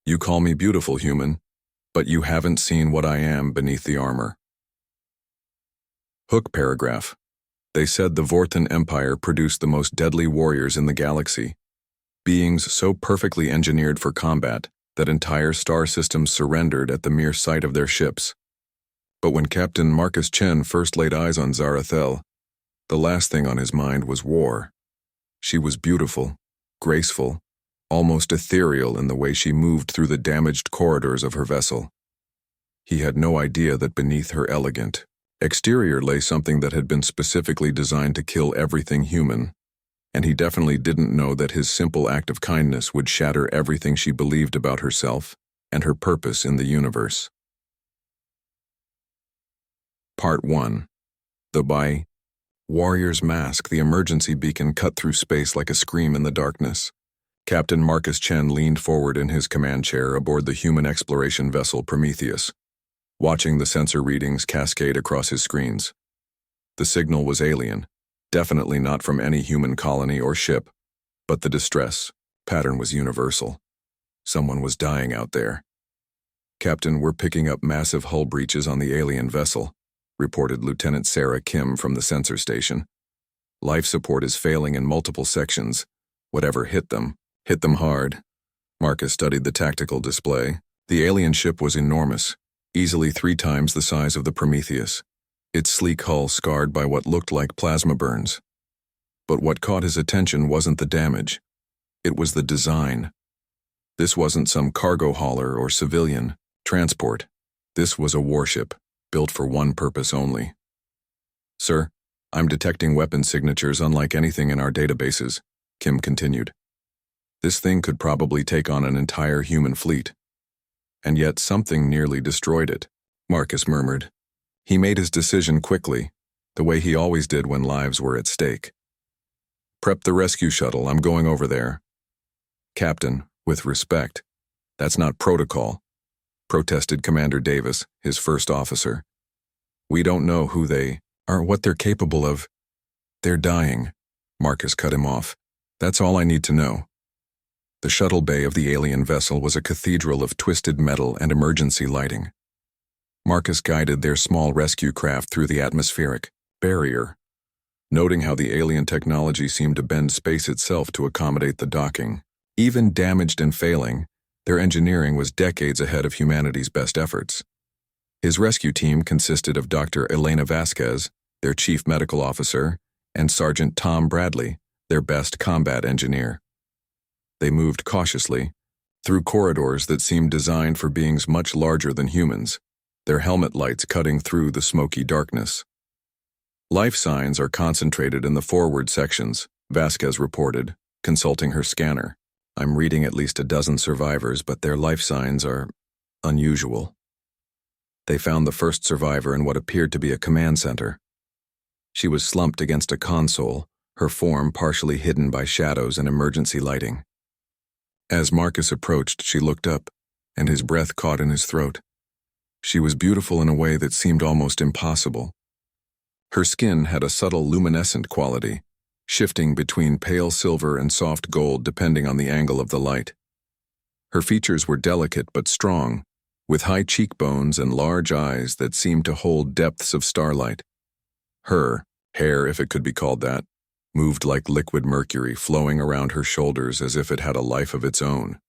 You call me beautiful, human, but you haven't seen what I am beneath the armor. Hook paragraph. They said the Vorthan Empire produced the most deadly warriors in the galaxy, beings so perfectly engineered for combat that entire star systems surrendered at the mere sight of their ships. But when Captain Marcus Chen first laid eyes on Zarathel, the last thing on his mind was war. She was beautiful, graceful, almost ethereal in the way she moved through the damaged corridors of her vessel. He had no idea that beneath her elegant exterior lay something that had been specifically designed to kill everything human, and he definitely didn't know that his simple act of kindness would shatter everything she believed about herself and her purpose in the universe. Part 1. The Warrior's Mask. The emergency beacon cut through space like a scream in the darkness. Captain Marcus Chen leaned forward in his command chair aboard the human exploration vessel Prometheus, watching the sensor readings cascade across his screens. The signal was alien, definitely not from any human colony or ship, but the distress pattern was universal. Someone was dying out there. "Captain, we're picking up massive hull breaches on the alien vessel," reported Lieutenant Sarah Kim from the sensor station. "Life support is failing in multiple sections. Whatever hit them hard." Marcus studied the tactical display. The alien ship was enormous, easily 3 times the size of the Prometheus, its sleek hull scarred by what looked like plasma burns. But what caught his attention wasn't the damage. It was the design. This wasn't some cargo hauler or civilian transport. This was a warship, built for one purpose only. "Sir, I'm detecting weapon signatures unlike anything in our databases," Kim continued. "This thing could probably take on an entire human fleet. And yet something nearly destroyed it," Marcus murmured. He made his decision quickly, the way he always did when lives were at stake. "Prep the rescue shuttle, I'm going over there." "Captain, with respect, that's not protocol," protested Commander Davis, his first officer. "We don't know who they are, what they're capable of." "They're dying," Marcus cut him off. "That's all I need to know." The shuttle bay of the alien vessel was a cathedral of twisted metal and emergency lighting. Marcus guided their small rescue craft through the atmospheric barrier, noting how the alien technology seemed to bend space itself to accommodate the docking. Even damaged and failing, their engineering was decades ahead of humanity's best efforts. His rescue team consisted of Dr. Elena Vasquez, their chief medical officer, and Sergeant Tom Bradley, their best combat engineer. They moved cautiously, through corridors that seemed designed for beings much larger than humans, their helmet lights cutting through the smoky darkness. "Life signs are concentrated in the forward sections," Vasquez reported, consulting her scanner. "I'm reading at least a dozen survivors, but their life signs are unusual." They found the first survivor in what appeared to be a command center. She was slumped against a console, her form partially hidden by shadows and emergency lighting. As Marcus approached, she looked up, and his breath caught in his throat. She was beautiful in a way that seemed almost impossible. Her skin had a subtle luminescent quality, shifting between pale silver and soft gold depending on the angle of the light. Her features were delicate but strong, with high cheekbones and large eyes that seemed to hold depths of starlight. Her hair, if it could be called that, moved like liquid mercury flowing around her shoulders as if it had a life of its own.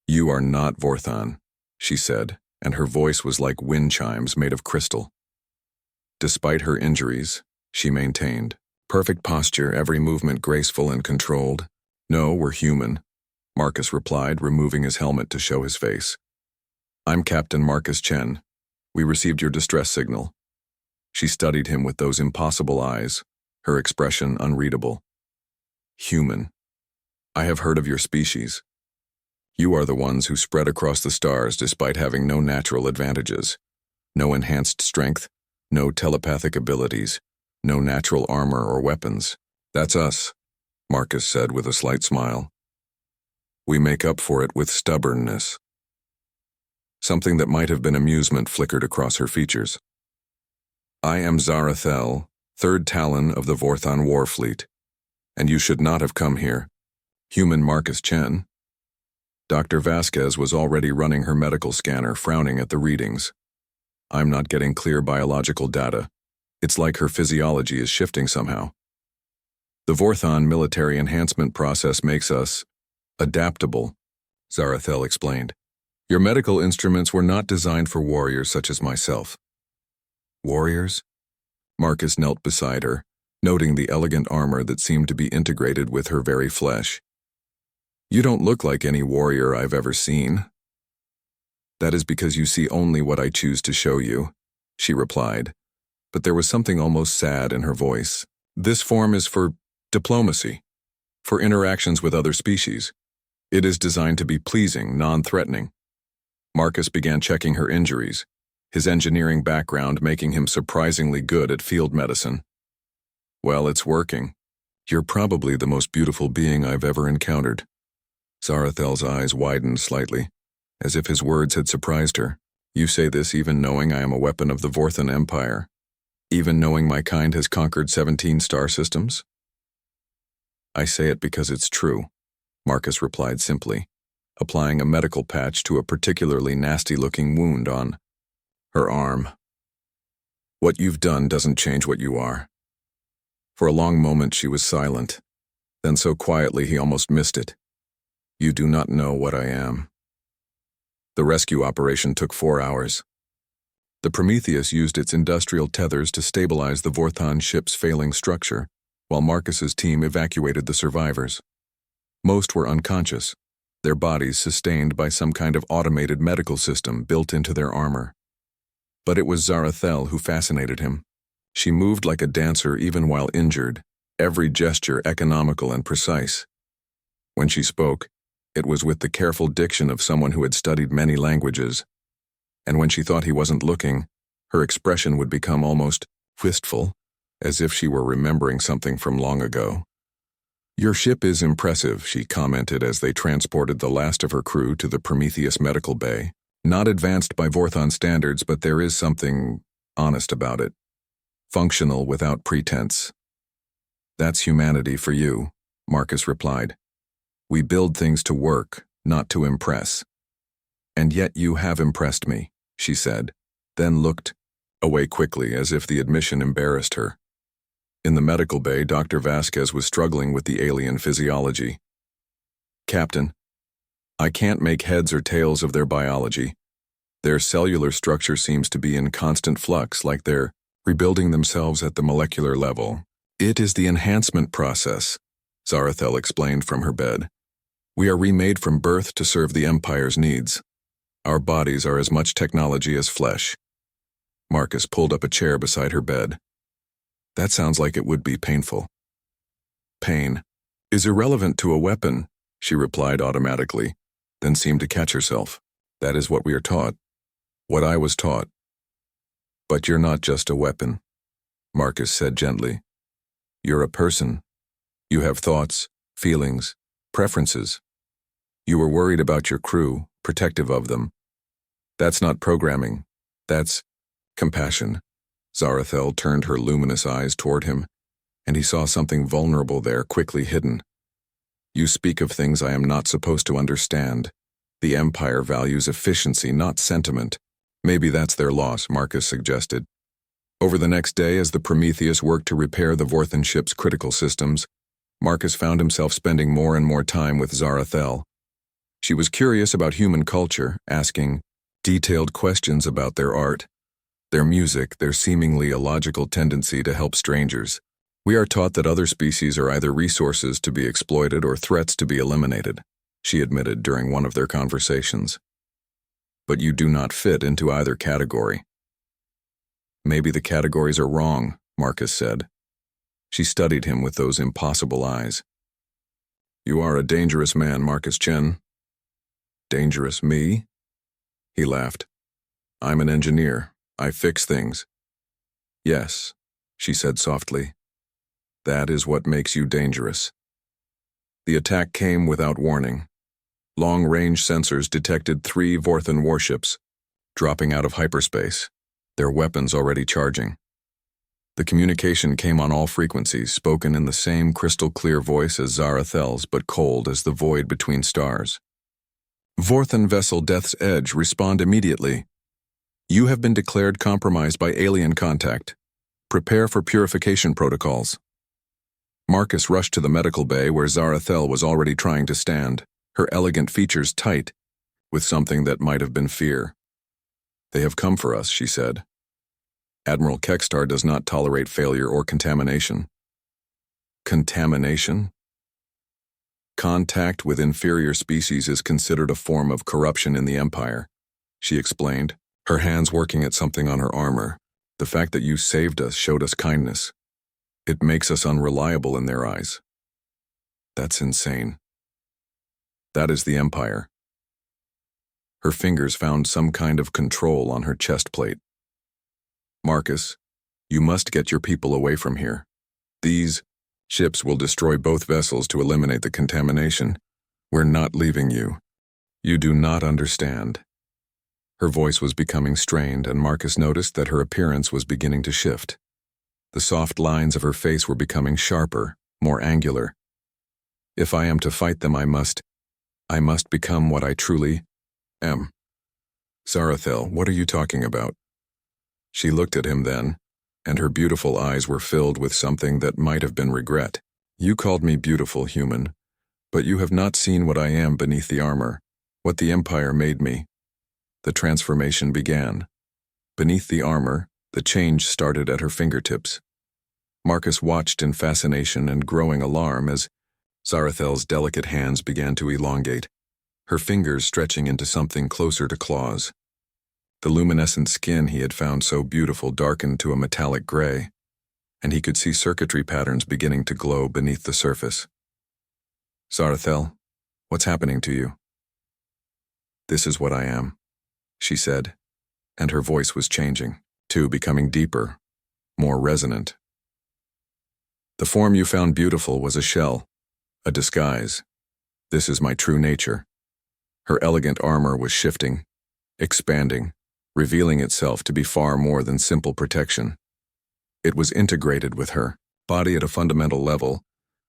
"You are not Vorthan," she said, and her voice was like wind chimes made of crystal. Despite her injuries, she maintained perfect posture, every movement graceful and controlled. "No, we're human," Marcus replied, removing his helmet to show his face. "I'm Captain Marcus Chen. We received your distress signal." She studied him with those impossible eyes, her expression unreadable. "Human. I have heard of your species. You are the ones who spread across the stars despite having no natural advantages. No enhanced strength, no telepathic abilities, no natural armor or weapons. That's us," Marcus said with a slight smile. "We make up for it with stubbornness." Something that might have been amusement flickered across her features. "I am Zarathel, 3rd Talon of the Vorthan War Fleet, and you should not have come here. Human Marcus Chen." Dr. Vasquez was already running her medical scanner, frowning at the readings. I'm not getting clear biological data. It's like her physiology is shifting somehow. The Vorthon military enhancement process makes us adaptable, Zarathel explained. Your medical instruments were not designed for warriors such as myself. Warriors? Marcus knelt beside her, noting the elegant armor that seemed to be integrated with her very flesh. You don't look like any warrior I've ever seen. That is because you see only what I choose to show you, she replied, but there was something almost sad in her voice. This form is for diplomacy, for interactions with other species. It is designed to be pleasing, non-threatening. Marcus began checking her injuries, his engineering background making him surprisingly good at field medicine. Well, it's working. You're probably the most beautiful being I've ever encountered. Zarathel's eyes widened slightly, as if his words had surprised her. You say this even knowing I am a weapon of the Vorthon Empire, even knowing my kind has conquered 17 star systems? I say it because it's true, Marcus replied simply, applying a medical patch to a particularly nasty-looking wound on her arm. What you've done doesn't change what you are. For a long moment she was silent, then so quietly he almost missed it. You do not know what I am. The rescue operation took 4 hours. The Prometheus used its industrial tethers to stabilize the Vorthon ship's failing structure, while Marcus's team evacuated the survivors. Most were unconscious, their bodies sustained by some kind of automated medical system built into their armor. But it was Zarathel who fascinated him. She moved like a dancer even while injured, every gesture economical and precise. When she spoke, it was with the careful diction of someone who had studied many languages. And when she thought he wasn't looking, her expression would become almost wistful, as if she were remembering something from long ago. Your ship is impressive, she commented as they transported the last of her crew to the Prometheus medical bay. Not advanced by Vorthon standards, but there is something honest about it. Functional without pretense. That's humanity for you, Marcus replied. We build things to work, not to impress. And yet you have impressed me, she said, then looked away quickly as if the admission embarrassed her. In the medical bay, Dr. Vasquez was struggling with the alien physiology. Captain, I can't make heads or tails of their biology. Their cellular structure seems to be in constant flux, like they're rebuilding themselves at the molecular level. It is the enhancement process, Zarathel explained from her bed. We are remade from birth to serve the Empire's needs. Our bodies are as much technology as flesh. Marcus pulled up a chair beside her bed. That sounds like it would be painful. Pain is irrelevant to a weapon, she replied automatically, then seemed to catch herself. That is what we are taught. What I was taught. But you're not just a weapon, Marcus said gently. You're a person. You have thoughts, feelings, preferences. You were worried about your crew, protective of them. That's not programming. That's compassion. Zarathel turned her luminous eyes toward him, and he saw something vulnerable there, quickly hidden. You speak of things I am not supposed to understand. The Empire values efficiency, not sentiment. Maybe that's their loss, Marcus suggested. Over the next day, as the Prometheus worked to repair the Vorthon ship's critical systems, Marcus found himself spending more and more time with Zarathel. She was curious about human culture, asking detailed questions about their art, their music, their seemingly illogical tendency to help strangers. We are taught that other species are either resources to be exploited or threats to be eliminated, she admitted during one of their conversations. But you do not fit into either category. Maybe the categories are wrong, Marcus said. She studied him with those impossible eyes. You are a dangerous man, Marcus Chen. Dangerous me? He laughed. I'm an engineer. I fix things. Yes, she said softly. That is what makes you dangerous. The attack came without warning. Long-range sensors detected 3 Vorthon warships, dropping out of hyperspace, their weapons already charging. The communication came on all frequencies, spoken in the same crystal-clear voice as Zarathel's, but cold as the void between stars. Vorthan Vessel Death's Edge, respond immediately. You have been declared compromised by alien contact. Prepare for purification protocols. Marcus rushed to the medical bay where Zarathel was already trying to stand, her elegant features tight, with something that might have been fear. They have come for us, she said. Admiral Kekstar does not tolerate failure or contamination. Contamination? Contact with inferior species is considered a form of corruption in the Empire, she explained, her hands working at something on her armor. The fact that you saved us showed us kindness. It makes us unreliable in their eyes. That's insane. That is the Empire. Her fingers found some kind of control on her chest plate. Marcus, you must get your people away from here. These ships will destroy both vessels to eliminate the contamination. We're not leaving you. You do not understand. Her voice was becoming strained, and Marcus noticed that her appearance was beginning to shift. The soft lines of her face were becoming sharper, more angular. If I am to fight them, I must become what I truly am. Zarathel, what are you talking about? She looked at him then, and her beautiful eyes were filled with something that might have been regret. You called me beautiful, human, but you have not seen what I am beneath the armor, what the Empire made me. The transformation began. Beneath the armor, the change started at her fingertips. Marcus watched in fascination and growing alarm as Zarathel's delicate hands began to elongate, her fingers stretching into something closer to claws. The luminescent skin he had found so beautiful darkened to a metallic gray, and he could see circuitry patterns beginning to glow beneath the surface. Zarathel, what's happening to you? This is what I am, she said, and her voice was changing, too, becoming deeper, more resonant. The form you found beautiful was a shell, a disguise. This is my true nature. Her elegant armor was shifting, expanding, revealing itself to be far more than simple protection. It was integrated with her body at a fundamental level,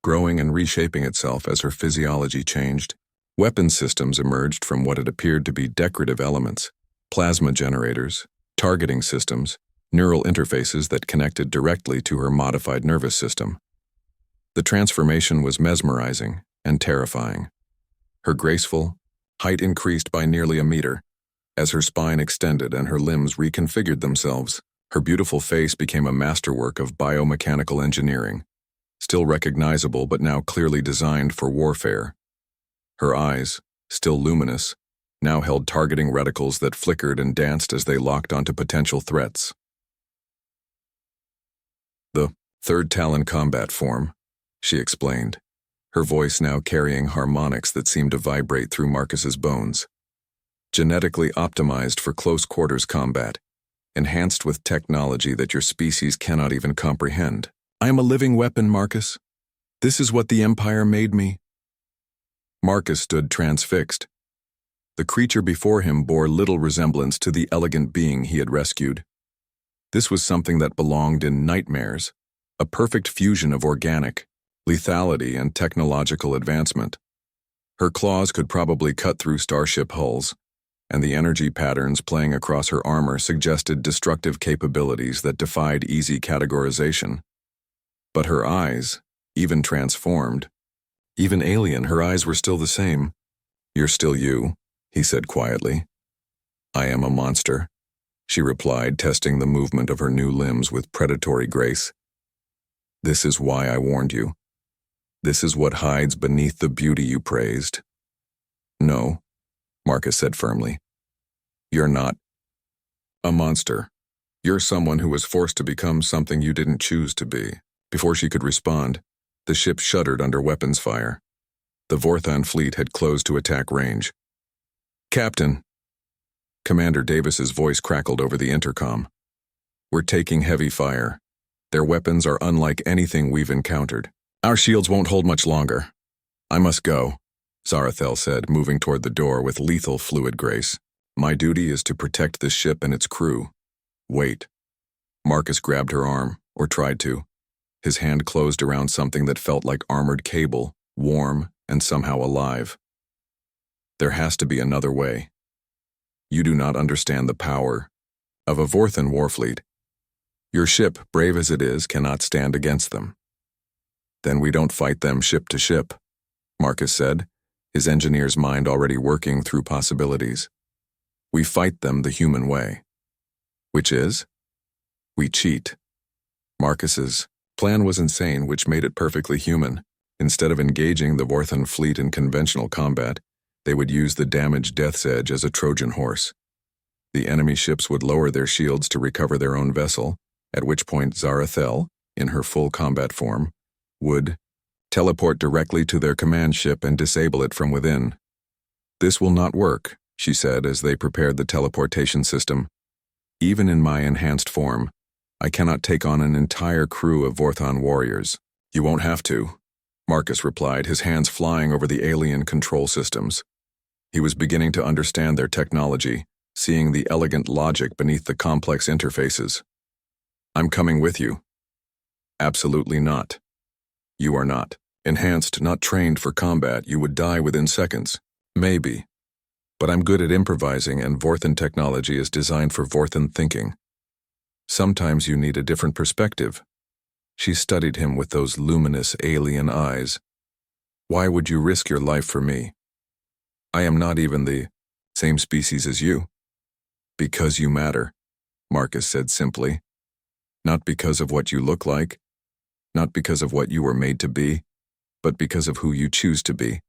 growing and reshaping itself as her physiology changed. Weapon systems emerged from what had appeared to be decorative elements, plasma generators, targeting systems, neural interfaces that connected directly to her modified nervous system. The transformation was mesmerizing and terrifying. Her graceful height increased by nearly a meter. As her spine extended and her limbs reconfigured themselves, her beautiful face became a masterwork of biomechanical engineering, still recognizable but now clearly designed for warfare. Her eyes, still luminous, now held targeting reticles that flickered and danced as they locked onto potential threats. The third Talon combat form, she explained, her voice now carrying harmonics that seemed to vibrate through Marcus's bones. Genetically optimized for close quarters combat, enhanced with technology that your species cannot even comprehend. I am a living weapon, Marcus. This is what the Empire made me. Marcus stood transfixed. The creature before him bore little resemblance to the elegant being he had rescued. This was something that belonged in nightmares, a perfect fusion of organic, lethality, and technological advancement. Her claws could probably cut through starship hulls, and the energy patterns playing across her armor suggested destructive capabilities that defied easy categorization. But her eyes, even transformed, even alien, her eyes were still the same. You're still you, he said quietly. I am a monster, she replied, testing the movement of her new limbs with predatory grace. This is why I warned you. This is what hides beneath the beauty you praised. No, Marcus said firmly. You're not a monster. You're someone who was forced to become something you didn't choose to be. Before she could respond, the ship shuddered under weapons fire. The Vorthan fleet had closed to attack range. Captain, Commander Davis's voice crackled over the intercom. We're taking heavy fire. Their weapons are unlike anything we've encountered. Our shields won't hold much longer. I must go, Zarathel said, moving toward the door with lethal fluid grace. My duty is to protect this ship and its crew. Wait. Marcus grabbed her arm, or tried to. His hand closed around something that felt like armored cable, warm and somehow alive. There has to be another way. You do not understand the power of a Vorthan warfleet. Your ship, brave as it is, cannot stand against them. Then we don't fight them ship to ship, Marcus said, his engineer's mind already working through possibilities. We fight them the human way. Which is? We cheat. Marcus's plan was insane, which made it perfectly human. Instead of engaging the Vorthan fleet in conventional combat, they would use the damaged Death's Edge as a Trojan horse. The enemy ships would lower their shields to recover their own vessel, at which point Zarathel, in her full combat form, would teleport directly to their command ship and disable it from within. This will not work, she said as they prepared the teleportation system. Even in my enhanced form, I cannot take on an entire crew of Vorthan warriors. You won't have to, Marcus replied, his hands flying over the alien control systems. He was beginning to understand their technology, seeing the elegant logic beneath the complex interfaces. I'm coming with you. Absolutely not. You are not. Enhanced, not trained for combat, you would die within seconds. Maybe. But I'm good at improvising, and Vorthan technology is designed for Vorthan thinking. Sometimes you need a different perspective. She studied him with those luminous alien eyes. Why would you risk your life for me? I am not even the same species as you. Because you matter, Marcus said simply. Not because of what you look like, not because of what you were made to be, but because of who you choose to be.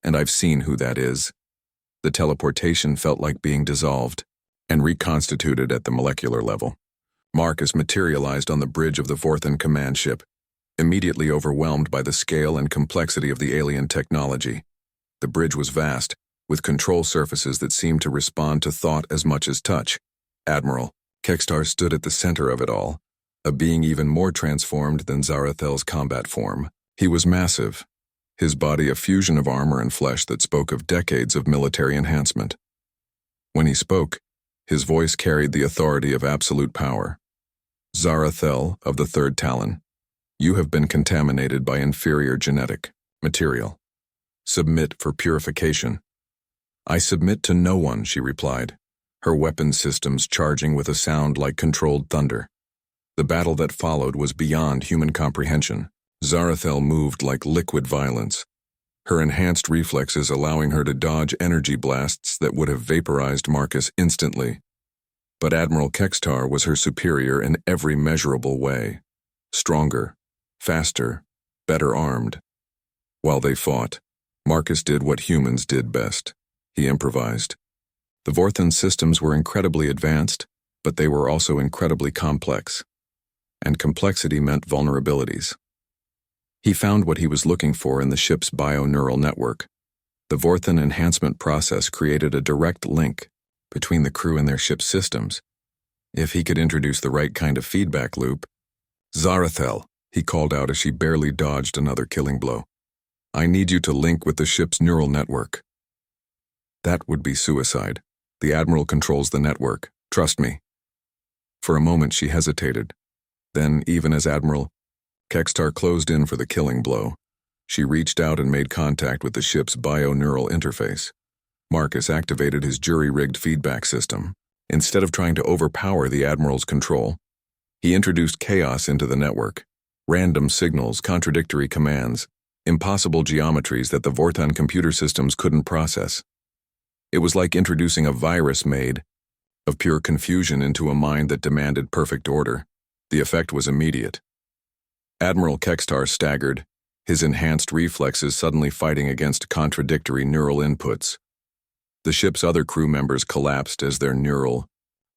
And I've seen who that is. The teleportation felt like being dissolved and reconstituted at the molecular level. Marcus materialized on the bridge of the Vorthan command ship, immediately overwhelmed by the scale and complexity of the alien technology. The bridge was vast, with control surfaces that seemed to respond to thought as much as touch. Admiral Kextar stood at the center of it all, a being even more transformed than Zarathel's combat form. He was massive, his body a fusion of armor and flesh that spoke of decades of military enhancement. When he spoke, his voice carried the authority of absolute power. Zarathel of the Third Talon, you have been contaminated by inferior genetic material. Submit for purification. I submit to no one, she replied, her weapon systems charging with a sound like controlled thunder. The battle that followed was beyond human comprehension. Zarathel moved like liquid violence, her enhanced reflexes allowing her to dodge energy blasts that would have vaporized Marcus instantly. But Admiral Kextar was her superior in every measurable way. Stronger, faster, better armed. While they fought, Marcus did what humans did best. He improvised. The Vorthan systems were incredibly advanced, but they were also incredibly complex. And complexity meant vulnerabilities. He found what he was looking for in the ship's bio-neural network. The Vorthan enhancement process created a direct link between the crew and their ship's systems. If he could introduce the right kind of feedback loop. Zarathel, he called out as she barely dodged another killing blow. I need you to link with the ship's neural network. That would be suicide. The Admiral controls the network. Trust me. For a moment she hesitated. Then, even as Admiral Kextar closed in for the killing blow, she reached out and made contact with the ship's bio-neural interface. Marcus activated his jury-rigged feedback system. Instead of trying to overpower the Admiral's control, he introduced chaos into the network. Random signals, contradictory commands, impossible geometries that the Vorthan computer systems couldn't process. It was like introducing a virus made of pure confusion into a mind that demanded perfect order. The effect was immediate. Admiral Kextar staggered, his enhanced reflexes suddenly fighting against contradictory neural inputs. The ship's other crew members collapsed as their neural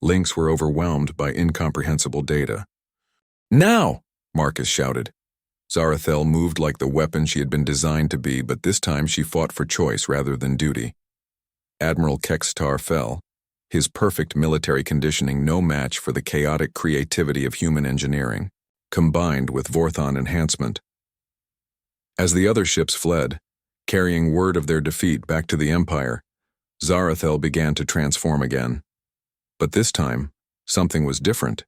links were overwhelmed by incomprehensible data. Now! Marcus shouted. Zarathel moved like the weapon she had been designed to be, but this time she fought for choice rather than duty. Admiral Kextar fell, his perfect military conditioning no match for the chaotic creativity of human engineering, combined with Vorthan enhancement. As the other ships fled, carrying word of their defeat back to the Empire, Zarathel began to transform again. But this time, something was different.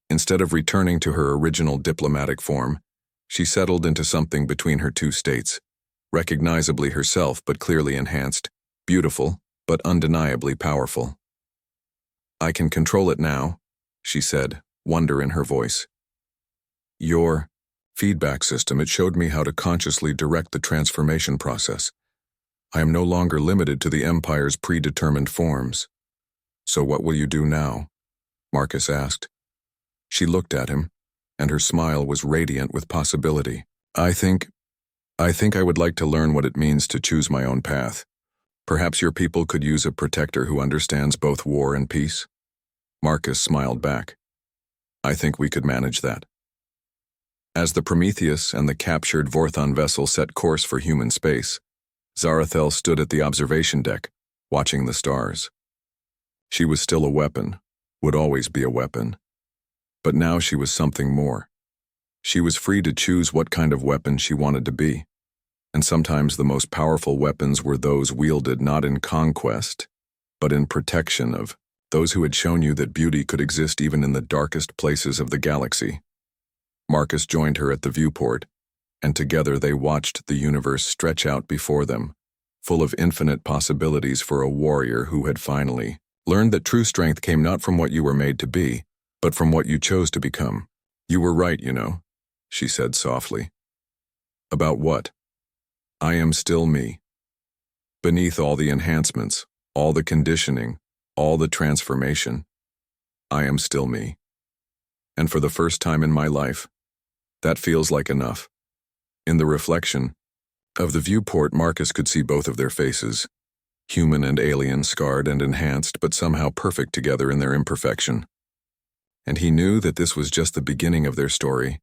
Instead of returning to her original diplomatic form, she settled into something between her two states, recognizably herself but clearly enhanced. beautiful, but undeniably powerful. "I can control it now," she said, wonder in her voice. "Your feedback system, it showed me how to consciously direct the transformation process. I am no longer limited to the Empire's predetermined forms." "So what will you do now?" Marcus asked. She looked at him, and her smile was radiant with possibility. I think I would like to learn what it means to choose my own path. Perhaps your people could use a protector who understands both war and peace." Marcus smiled back. "I think we could manage that." As the Prometheus and the captured Vorthon vessel set course for human space, Zarathel stood at the observation deck, watching the stars. She was still a weapon, would always be a weapon. But now she was something more. She was free to choose what kind of weapon she wanted to be. And sometimes the most powerful weapons were those wielded not in conquest, but in protection of those who had shown you that beauty could exist even in the darkest places of the galaxy. Marcus joined her at the viewport, and together they watched the universe stretch out before them, full of infinite possibilities for a warrior who had finally learned that true strength came not from what you were made to be, but from what you chose to become. "You were right, you know," she said softly. "About what?" "I am still me. Beneath all the enhancements, all the conditioning, all the transformation, I am still me. And for the first time in my life, that feels like enough." In the reflection of the viewport, Marcus could see both of their faces, human and alien, scarred and enhanced, but somehow perfect together in their imperfection. And he knew that this was just the beginning of their story,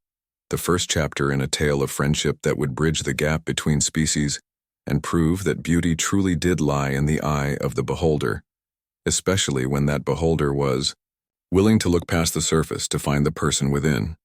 the first chapter in a tale of friendship that would bridge the gap between species and prove that beauty truly did lie in the eye of the beholder, especially when that beholder was willing to look past the surface to find the person within.